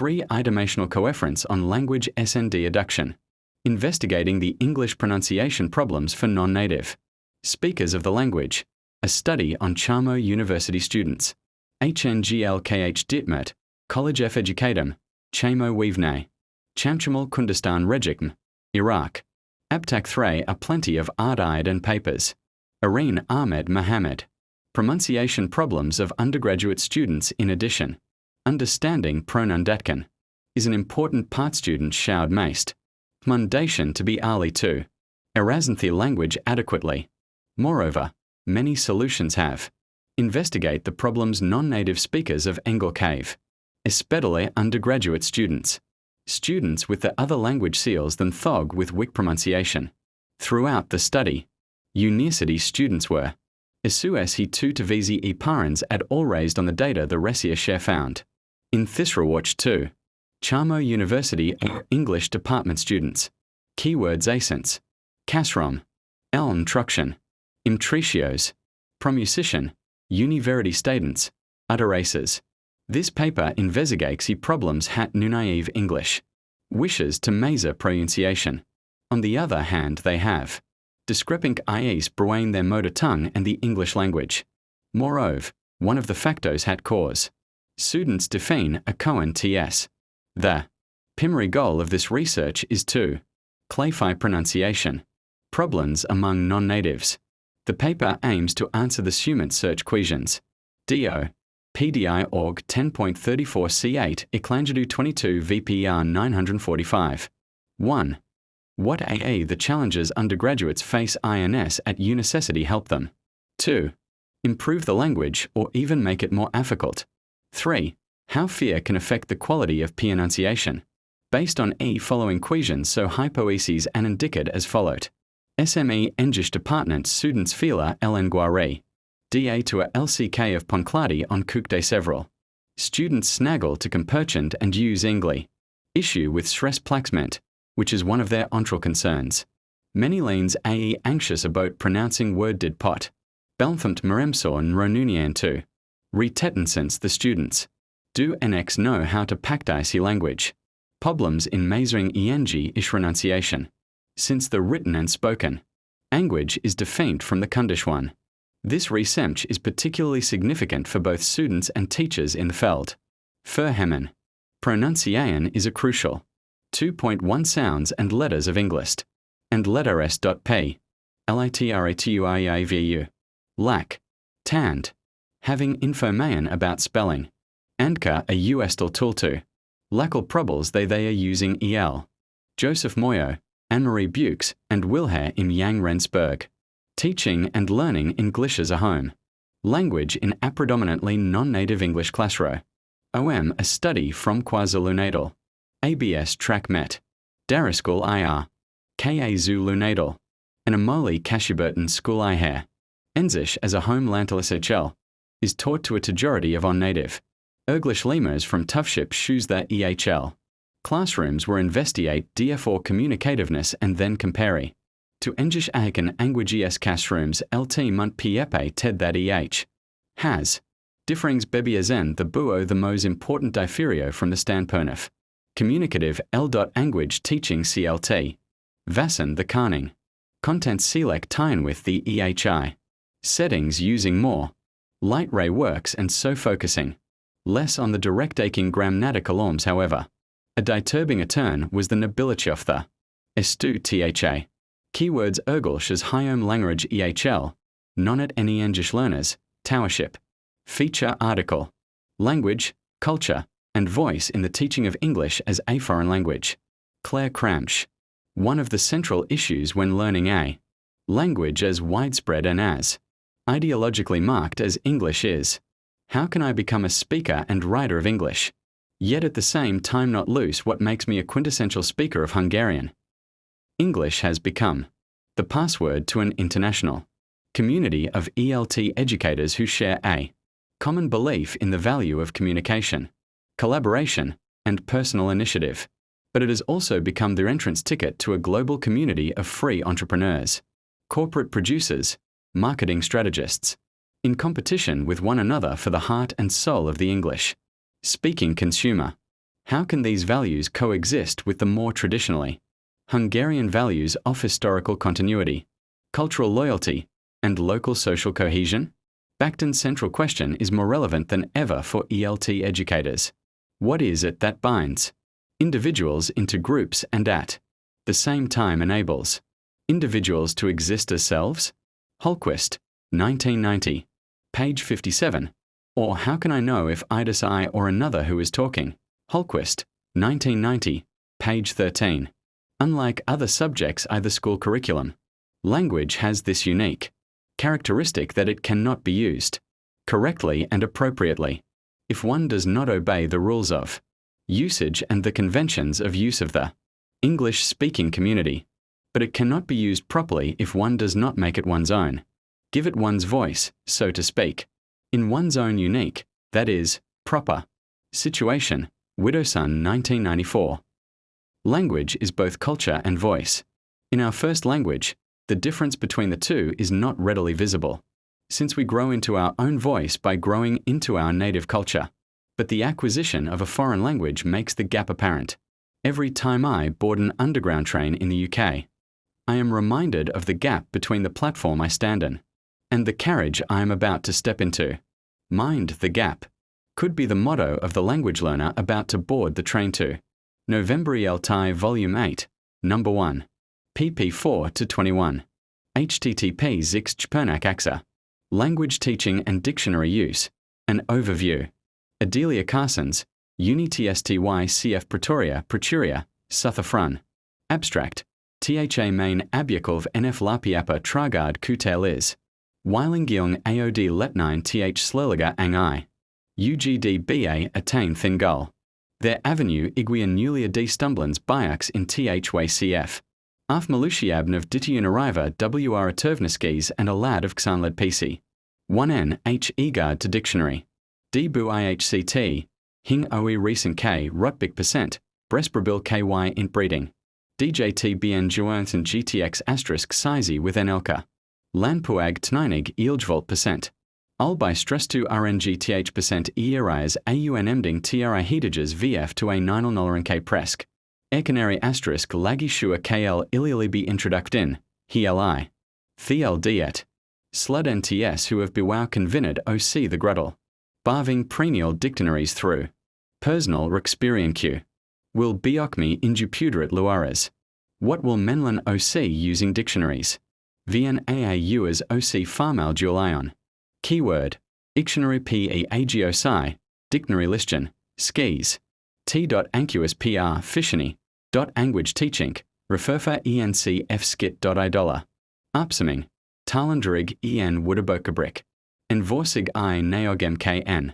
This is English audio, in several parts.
3-dimensional coefferents on language SND adduction, investigating the English pronunciation problems for non-native speakers of the language, a study on Chamo University students, HNGLKH Ditmet, College F Educatum, Chamo Weavnay, Chamchamal Kurdistan Rejim, Iraq, Abtak Thray are plenty of ard and papers. Areen Ahmed Mohammed, pronunciation problems of undergraduate students in addition. Understanding Pronundatkan is an important part student Shoud Maced. Mundation to be Ali too. Erasanthy language adequately. Moreover, many solutions have. Investigate the problems non-native speakers of Engel Cave, especially undergraduate students. Students with the other language seals than Thog with Wick pronunciation. Throughout the study, university students were. Esus he 2 to VZ e parents at all raised on the data the Ressia share found. In Thisrawatch 2, Chamo University English department students. Keywords ascents. Casrom. Elm truction. Imtretios. Promusician. Univerity statents. Utteraces. This paper investigates the problems hat naive English. Wishes to Mesa pronunciation. On the other hand they have. Discrepant IEs bruin their motor tongue and the English language. Moreover, one of the factors hat cause. Students define a Cohen TS. The primary goal of this research is to clarify pronunciation problems among non-natives. The paper aims to answer the Sumant search questions. DO, PDI Org 10.34 C8 Eclangidu 22 VPR 945. 1. What AA the challenges undergraduates face INS at Unicessity help them? 2. Improve the language or even make it more difficult. 3. How fear can affect the quality of pronunciation. Based on following questions so hypoeses and indicate as followed. SME English Department students Fila Guare. DA to a LCK of Poncladi on Cook de Several. Students snaggle to comperchant and use Ingli. Issue with stress plaxment, which is one of their ontral concerns. Many leans anxious about pronouncing word did pot. Belthamt Meremsor Ronunian too. Retetensens the students. Do NX know how to practice language? Problems in measuring ENG ish renunciation. Since the written and spoken language is defamed from the Kundish one. This research is particularly significant for both students and teachers in the Feld. Furhemen. Pronunciation is a crucial 2.1 sounds and letters of English. And letters.p. Litratuiavu. Lack. Tand. Having information about spelling. Andka a USTL tool. Lackal probbles they are using EL. Joseph Moyo, Anne-Marie Bukes, and Wilher im Yang Rensburg. Teaching and learning English as a home. Language in a predominantly non-native English classroom. OM a study from KwaZulu-Natal. ABS track met. Daraskul IR. KA Zulu-Natal. And Amoli Kashiburton School IHAIR. English as a home lantalis HL. Is taught to a majority of on-native. English lemurs from Toughship choose their EHL. Classrooms were investigate DF4 communicativeness and then compare. To English Ahikan Anguigies classrooms LT Munt Piepe Ted that EH. Has. Differings Bebiazen the buo the most important diferio from the standponif. Communicative L.anguage teaching CLT. Vassan the carning. Content select tying with the EHI. Settings using more. Light ray works and so focusing. Less on the direct aching grammatical orms however. A diturbing a turn was the nobilichov the. Estu THA. Keywords Ergelsh as Hyom language EHL. Non-at any English learners. Towership. Feature article. Language, culture, and voice in the teaching of English as a foreign language. Claire Cramsch. One of the central issues when learning a language as widespread and as ideologically marked as English is. How can I become a speaker and writer of English, yet at the same time not lose what makes me a quintessential speaker of Hungarian? English has become the password to an international community of ELT educators who share a common belief in the value of communication, collaboration, and personal initiative. But it has also become their entrance ticket to a global community of free entrepreneurs, corporate producers, marketing strategists, in competition with one another for the heart and soul of the English speaking consumer. How can these values coexist with the more traditionally Hungarian values of historical continuity, cultural loyalty, and local social cohesion? Bacton's central question is more relevant than ever for ELT educators. What is it that binds individuals into groups and at the same time enables individuals to exist as selves? Holquist, 1990, page 57. Or how can I know if it is I or another who is talking? Holquist, 1990, page 13. Unlike other subjects in the school curriculum, language has this unique characteristic that it cannot be used correctly and appropriately if one does not obey the rules of usage and the conventions of use of the English-speaking community. But it cannot be used properly if one does not make it one's own, give it one's voice, so to speak, in one's own unique, that is, proper, situation. Widdowson, 1994. Language is both culture and voice. In our first language, the difference between the two is not readily visible, since we grow into our own voice by growing into our native culture. But the acquisition of a foreign language makes the gap apparent. Every time I board an underground train in the UK, I am reminded of the gap between the platform I stand in and the carriage I am about to step into. Mind the gap could be the motto of the language learner about to board the train to November ELTI Volume 8, Number 1, pp 4-21. http zix Chpernak AXA. Language Teaching and Dictionary Use. An Overview. Adelia Carsons, Uni TSTY CF Pretoria, Pretoria, South Abstract. THA main Abyakov NF Lapiapa Tragard Kutel is. Weilingyung AOD Letnine TH Slurliga Ang I. UGD BA Attain Thingul. Their Avenue Iguian Nulia D Stumblins Biax in THWay CF. Af Malushiabn of Ditiunariva WR Turvniskis and a lad of Xanled PC. 1N H Egard to Dictionary. Debu IHCT. Hing Oe Recent K Rutbik Percent. Bresbrabil KY in Breeding. DJT BN Juanthan GTX asterisk Sizi with NLK. Lanpuag Tninig Eeljvolt Percent. All by Stress2 RNGTH Percent ERIs AUN Emding TRI Heatages VF to a 9 K Presk. Ekanari asterisk Lagi Shua KL Ilialibi Introductin. HLI. Thiel Diet. Slud NTS who have bewow convinid OC the Gruddle. Barving Prenial Dictionaries through. Personal Rexperian Q. Will Biokmi Injupuderat Luares. What will Menlan OC using dictionaries? VNAAU as OC Farmal Julion. Keyword. Dictionary PEAGOSI. Dictionary Listchen. Skis. T.Anquus PR Fishany. Anguage Teaching. Referfa ENC Fskit.idola. Upsumming. Talandrig EN Wooderbokabrick. Envorsig I Naogem KN.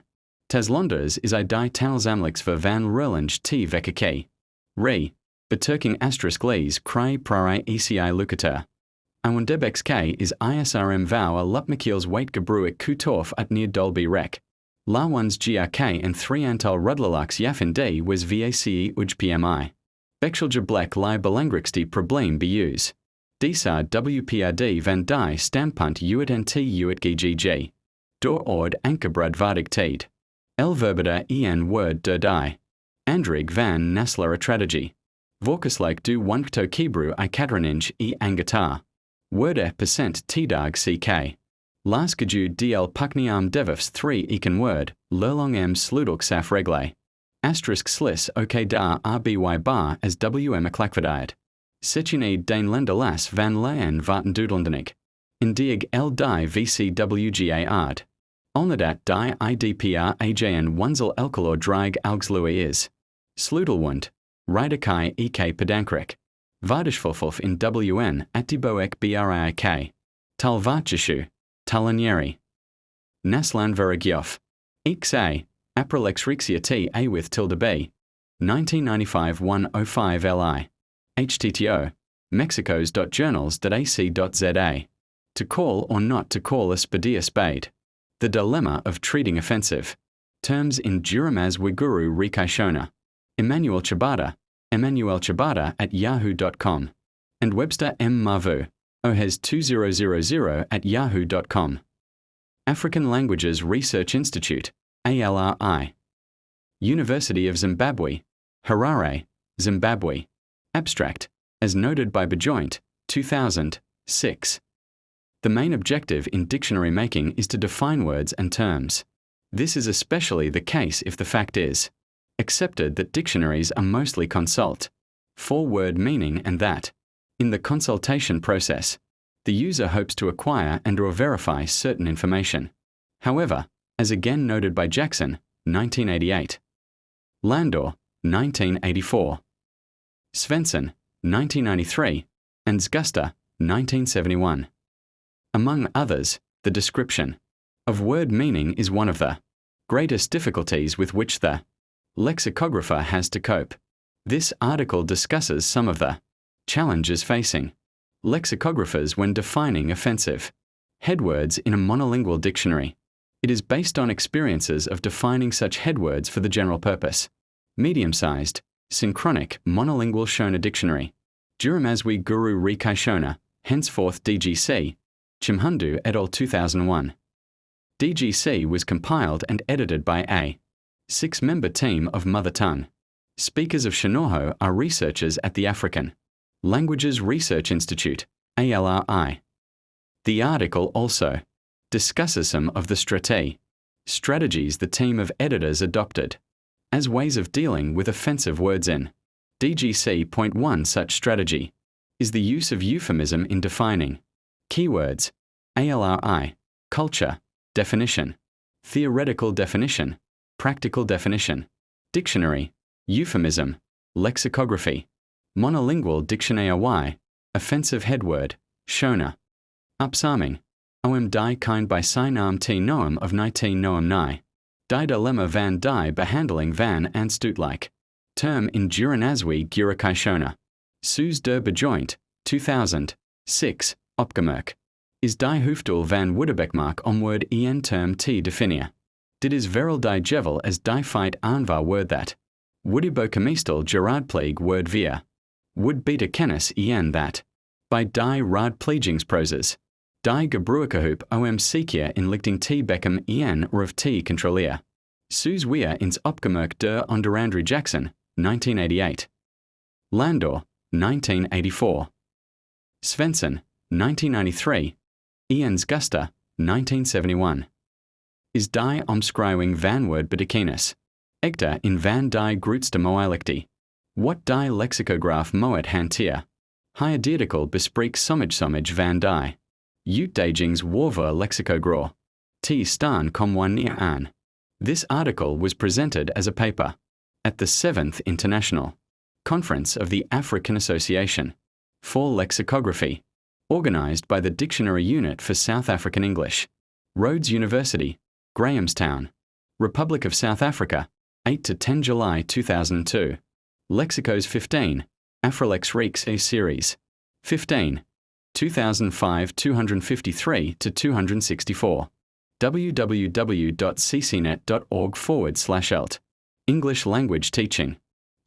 Taslonders is I die Talzamlix for Van Rurlinge T Vekake. Re. Beturking asterisk lees Cray Prare ECI Lucater. Iwandebex K is ISRM Vow a Lupmakiel's Wait Gabruik Kutorf at near Dolby Rec. La one's GRK and 3 Antal Rudlalux Yafin D was VACE Uj PMI. Bexelja Black Li Belangrixti Problem Beuse. Desar WPRD Van Die Stampunt Uit NT Uit GGG. Dor Ord Ankerbrud Vardig Teed. El Verbida En Word Der Die. Andrig Van Nasler a Strategy. Vorkaslake Du Wunkto Kebru I Katraninj E Angatar. Worde Percent Tdag CK. Laskaju DL Pukniam Devifs 3 Ekan Word, Lurlong M Sluduk Saf Regle. Asterisk Sliss OK Dar RBY Bar as WM Aklakvadiad. Sechinid Dane Lenderlas Van Leyen Varten Doodlendenig. Indiag L Die VCWGA Ard. Olnadat Die IDPR AJN Wunzel Elkalor Dreig Algslui is. Sludelwund. Ridakai EK Pedankrek. Vardishfulfulf in WN Atiboek BRIK. Talvarchishu. Talanieri. Naslan Veragyof. Xa. Aprilex Rixia T A with tilde B. 1995 105 LI. HTTO. Mexicos.journals.ac.za. To call or not to call a spadia spade. The dilemma of treating offensive. Terms in Juramaz Wiguru Rikaishona. Emmanuel Chabada at yahoo.com. And Webster M. Mavu. OHES 2000 at yahoo.com. African Languages Research Institute, ALRI. University of Zimbabwe, Harare, Zimbabwe. Abstract, as noted by Bejoint, 2006. The main objective in dictionary making is to define words and terms. This is especially the case if the fact is accepted that dictionaries are mostly consult, for word meaning, and that, in the consultation process, the user hopes to acquire and/or verify certain information. However, as again noted by Jackson, 1988, Landor, 1984, Svensson, 1993, and Zguster, 1971. Among others, the description of word meaning is one of the greatest difficulties with which the lexicographer has to cope. This article discusses some of the challenges facing lexicographers when defining offensive headwords in a monolingual dictionary. It is based on experiences of defining such headwords for the general purpose, medium-sized, synchronic, monolingual Shona dictionary. Duramazwi Guru Rikai Shona, henceforth DGC, Chimhundu et al. 2001. DGC was compiled and edited by a 6-member team of mother tongue speakers of Shinoho are researchers at the African Languages Research Institute, ALRI. The article also discusses some of the strategies the team of editors adopted as ways of dealing with offensive words in DGC. Point 1 Such strategy is the use of euphemism in defining keywords, ALRI, culture, definition, theoretical definition, practical definition, dictionary, euphemism, lexicography, monolingual dictionary, offensive headword, Shona, upsaming, om die kind by Sinam T Noam of 19 Noam Nai, die dilemma van die behandeling van aanstootlijk, term in Duranazwi Gurakai Shona, Soos der Bejoint, 2006, opgemerkt, is die hoofddoel van Woodebekmark omword en term T definia. Dit is verel die jevel as die fight aanvaar word that, Woodebokemeestal Gerardpleeg word via, would beter kennis en that, by die raadplegingsproses, die gebruikehoop om sekier in lichting T Beckham en of T controlier. Soos weer ins opgemerkt der onder Andrew Jackson, 1988. Landor, 1984. Svensson, 1993. Ian Zguster, 1971. Is die omschrijving van word betekenis. Egter in van die grootste moeilijkte. Wat die lexicograph moet hanteer. Hypothetical bespreek sommige van die. Uitdagings waarover lexicograaf. T staan kom wanneer aan. This article was presented as a paper at the 7th International Conference of the African Association for Lexicography, organized by the Dictionary Unit for South African English, Rhodes University, Grahamstown, Republic of South Africa, 8 to 10 July 2002. Lexicos 15, Afrolex Reeks A Series, 15, 2005 253 to 264. www.ccnet.org/elt. English Language Teaching.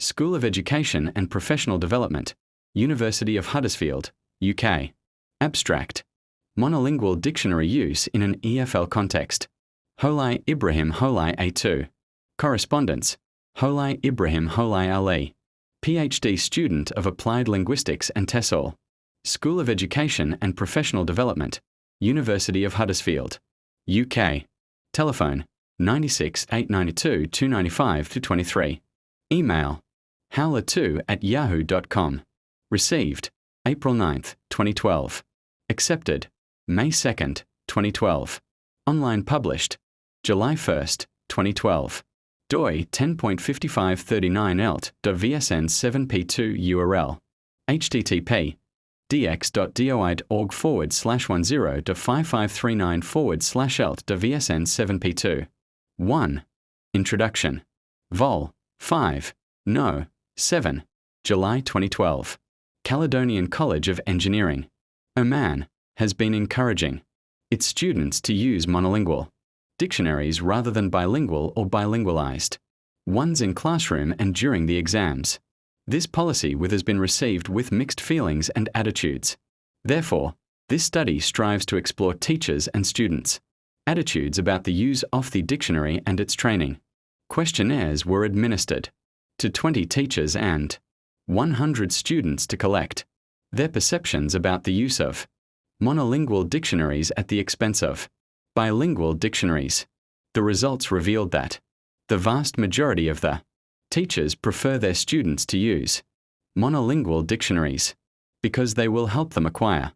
School of Education and Professional Development, University of Huddersfield, UK. Abstract. Monolingual dictionary use in an EFL context. Holai Ibrahim Holai A2. Correspondence. Holai Ibrahim Holai Ali. PhD student of Applied Linguistics and TESOL. School of Education and Professional Development, University of Huddersfield, UK. Telephone 96 892 295 23. Email howler2@yahoo.com. Received April 9th, 2012. Accepted May 2nd, 2012. Online published July 1st, 2012. DOI 10.5539 elt.vsn7p2 URL http dx.doid.org/10.5539/elt.vsn7p2. 1. Introduction. Vol. 5. No. 7. July 2012. Caledonian College of Engineering, Oman, has been encouraging its students to use monolingual dictionaries rather than bilingual or bilingualized ones in classroom and during the exams. This policy has been received with mixed feelings and attitudes. Therefore, this study strives to explore teachers' and students' attitudes about the use of the dictionary and its training. Questionnaires were administered. to 20 teachers and 100 students to collect their perceptions about the use of monolingual dictionaries at the expense of bilingual dictionaries. The results revealed that the vast majority of the teachers prefer their students to use monolingual dictionaries because they will help them acquire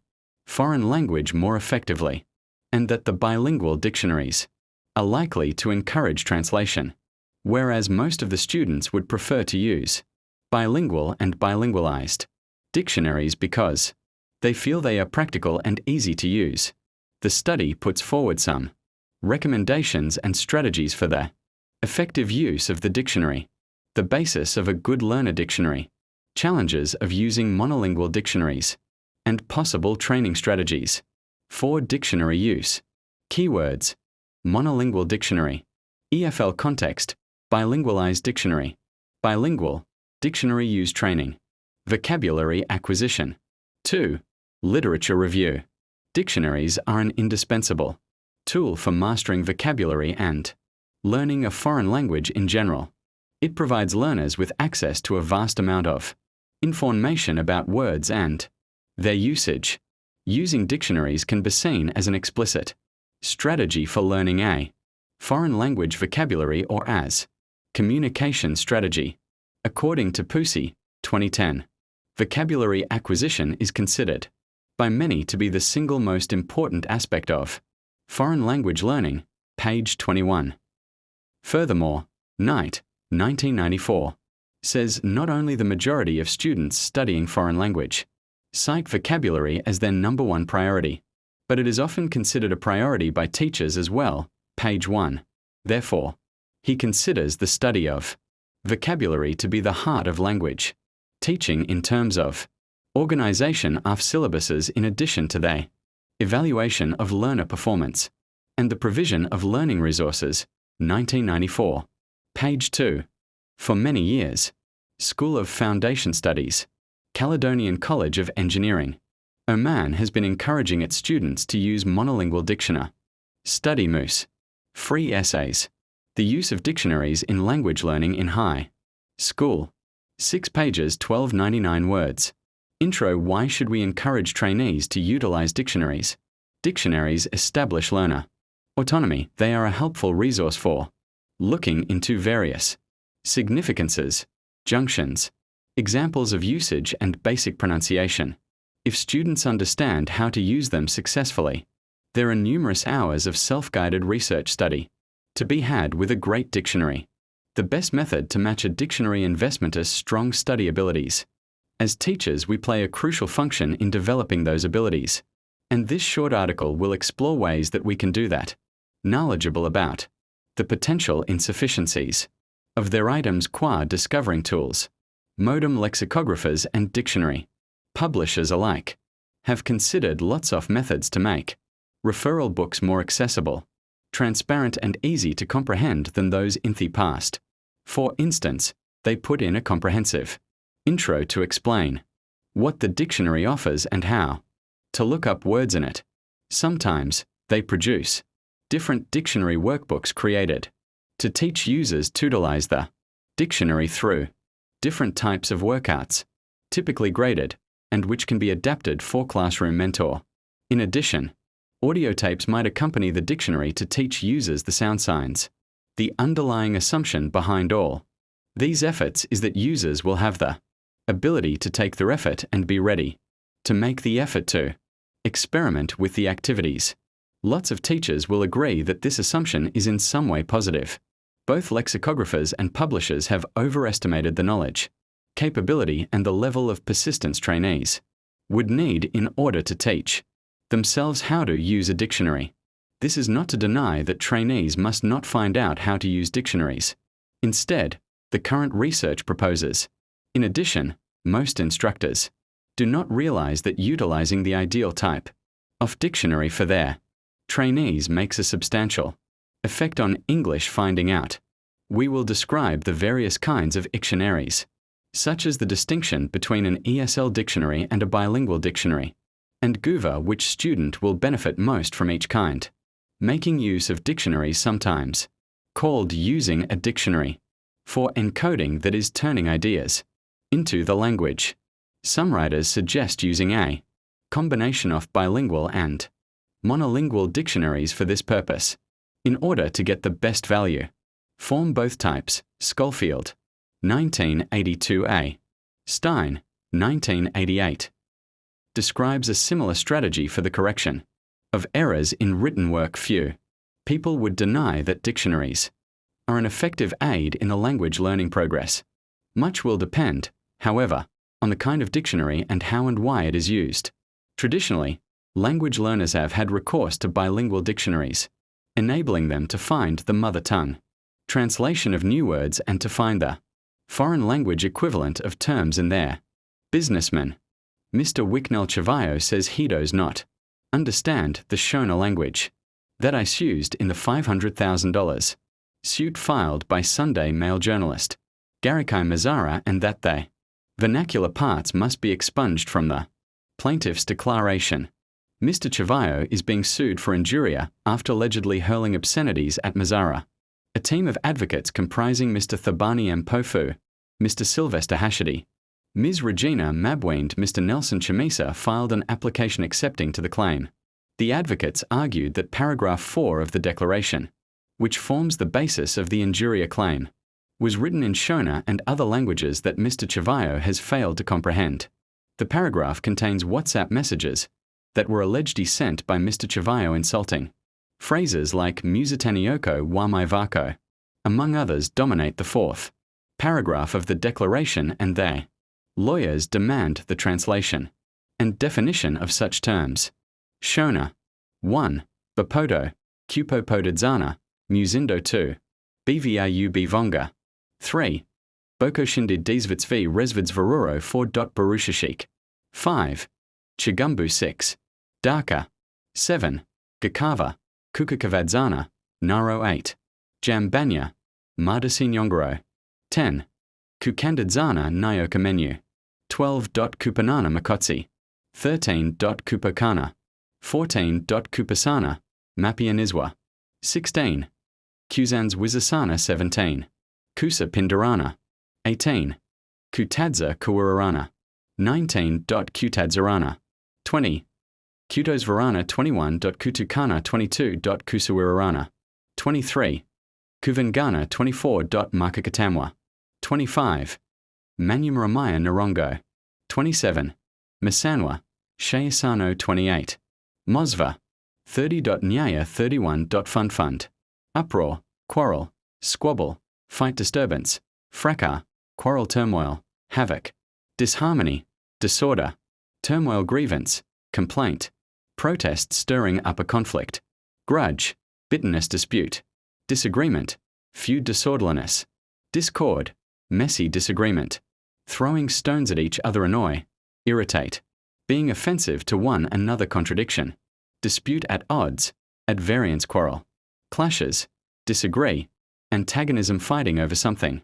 foreign language more effectively, and that the bilingual dictionaries are likely to encourage translation, whereas most of the students would prefer to use bilingual and bilingualized dictionaries because they feel they are practical and easy to use. The study puts forward some recommendations and strategies for the effective use of the dictionary, the basis of a good learner dictionary, challenges of using monolingual dictionaries, and possible training strategies for dictionary use. Keywords: monolingual dictionary, EFL context, bilingualized dictionary, bilingual, dictionary use training, vocabulary acquisition. 2. Literature review. Dictionaries are an indispensable tool for mastering vocabulary and learning a foreign language in general. It provides learners with access to a vast amount of information about words and their usage. Using dictionaries can be seen as an explicit strategy for learning a foreign language vocabulary or as communication strategy. According to Pusey, 2010, vocabulary acquisition is considered by many to be the single most important aspect of foreign language learning, page 21. Furthermore, Knight, 1994, says not only the majority of students studying foreign language cite vocabulary as their #1 priority, but it is often considered a priority by teachers as well, page 1. Therefore, he considers the study of vocabulary to be the heart of language teaching in terms of organization of syllabuses in addition to the evaluation of learner performance and the provision of learning resources, 1994, page 2. For many years, School of Foundation Studies, Caledonian College of Engineering, Oman has been encouraging its students to use monolingual dictionary. Study Moose. Free essays. The use of dictionaries in language learning in high school. 6 pages, 1299 words. Intro. Why should we encourage trainees to utilize dictionaries? Dictionaries establish learner autonomy. They are a helpful resource for looking into various significances, junctions, examples of usage and basic pronunciation. If students understand how to use them successfully, there are numerous hours of self-guided research study to be had with a great dictionary. The best method to match a dictionary investment's strong study abilities. As teachers, we play a crucial function in developing those abilities, and this short article will explore ways that we can do that. Knowledgeable about the potential insufficiencies of their items qua discovering tools. Modem lexicographers and dictionary publishers alike have considered lots of methods to make referral books more accessible, transparent and easy to comprehend than those in the past. For instance, they put in a comprehensive intro to explain what the dictionary offers and how to look up words in it. Sometimes, they produce different dictionary workbooks created to teach users to utilize the dictionary through different types of workouts, typically graded, and which can be adapted for classroom mentor. In addition, audio tapes might accompany the dictionary to teach users the sound signs. The underlying assumption behind all these efforts is that users will have the ability to take their effort and be ready to make the effort to experiment with the activities. Lots of teachers will agree that this assumption is in some way positive. Both lexicographers and publishers have overestimated the knowledge, capability, and the level of persistence trainees would need in order to teach themselves how to use a dictionary. This is not to deny that trainees must not find out how to use dictionaries. Instead, the current research proposes. In addition, most instructors do not realize that utilizing the ideal type of dictionary for their trainees makes a substantial effect on English finding out. We will describe the various kinds of dictionaries, such as the distinction between an ESL dictionary and a bilingual dictionary, and GUVA which student will benefit most from each kind. Making use of dictionaries, sometimes called using a dictionary. for encoding that is turning ideas into the language. Some writers suggest using a combination of bilingual and monolingual dictionaries for this purpose, in order to get the best value. Form both types. Schofield, 1982a. Stein, 1988. Describes a similar strategy for the correction of errors in written work. Few people would deny that dictionaries are an effective aid in the language learning progress. Much will depend, however, on the kind of dictionary and how and why it is used. Traditionally, language learners have had recourse to bilingual dictionaries, enabling them to find the mother tongue translation of new words and to find the foreign language equivalent of terms in their businessman. Mr. Wicknell Chavayo says he does not understand the Shona language. That is used in the $500,000 suit filed by Sunday Mail journalist Garikai Mazzara, and that the vernacular parts must be expunged from the plaintiff's declaration. Mr. Chavayo is being sued for injuria after allegedly hurling obscenities at Mazzara. A team of advocates comprising Mr. Thabani Mpofu, Mr. Sylvester Hashidi, Ms. Regina Mabwe and Mr. Nelson Chamisa filed an application accepting to the claim. The advocates argued that paragraph 4 of the declaration, which forms the basis of the injuria claim, was written in Shona and other languages that Mr. Chavayo has failed to comprehend. The paragraph contains WhatsApp messages that were allegedly sent by Mr. Chavayo insulting. Phrases like Musitanioko Wamai Vako, among others, dominate the fourth paragraph of the declaration, and they lawyers demand the translation and definition of such terms. Shona 1. Bapoto, Kupopodadzana, Musindo 2. Bviu Bivonga 3. Bokoshindi Dizvitsv Resvidsvaruro 4. Barushashik 5. Chigumbu 6. Daka 7. Gakava, Kukakavadzana, Naro 8. Jambanya, Mardasinyongoro 10. Kukandadzana Nyoka Menu 12. Kupanana Makotsi 13. Kupakana 14. Kupasana, Mapianizwa 16. Kuzans Wizasana 17. Kusa Pindarana 18. Kutadza Kuwarana 19. Kutadzarana 20. Kutosvarana 21. Kutukana 22. Kusawirarana 23. Kuvangana 24. Makakatamwa 25. Manumramaya Narongo 27. Masanwa, Shayasano 28. Mosva 30. Nyaya 31. Funfund. Uproar, quarrel, squabble, fight, disturbance, fracas, quarrel, turmoil, havoc, disharmony, disorder, turmoil, grievance, complaint, protest stirring up a conflict, grudge, bitterness, dispute, disagreement, feud, disorderliness, discord, messy disagreement, throwing stones at each other, annoy, irritate, being offensive to one another, contradiction, dispute, at odds, at variance, quarrel, clashes, disagree, antagonism, fighting over something,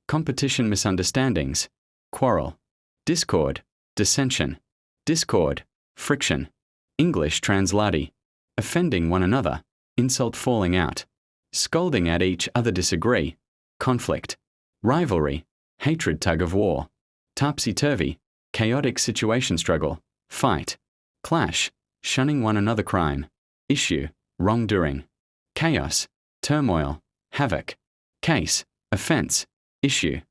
competition, misunderstandings, quarrel, discord, dissension, discord, friction, English translati, offending one another, insult, falling out, scolding at each other, disagree, conflict, rivalry, hatred, tug of war, topsy-turvy, chaotic situation, struggle, fight, clash, shunning one another, crime, issue, wrongdoing, chaos, turmoil, havoc, case, offense, issue,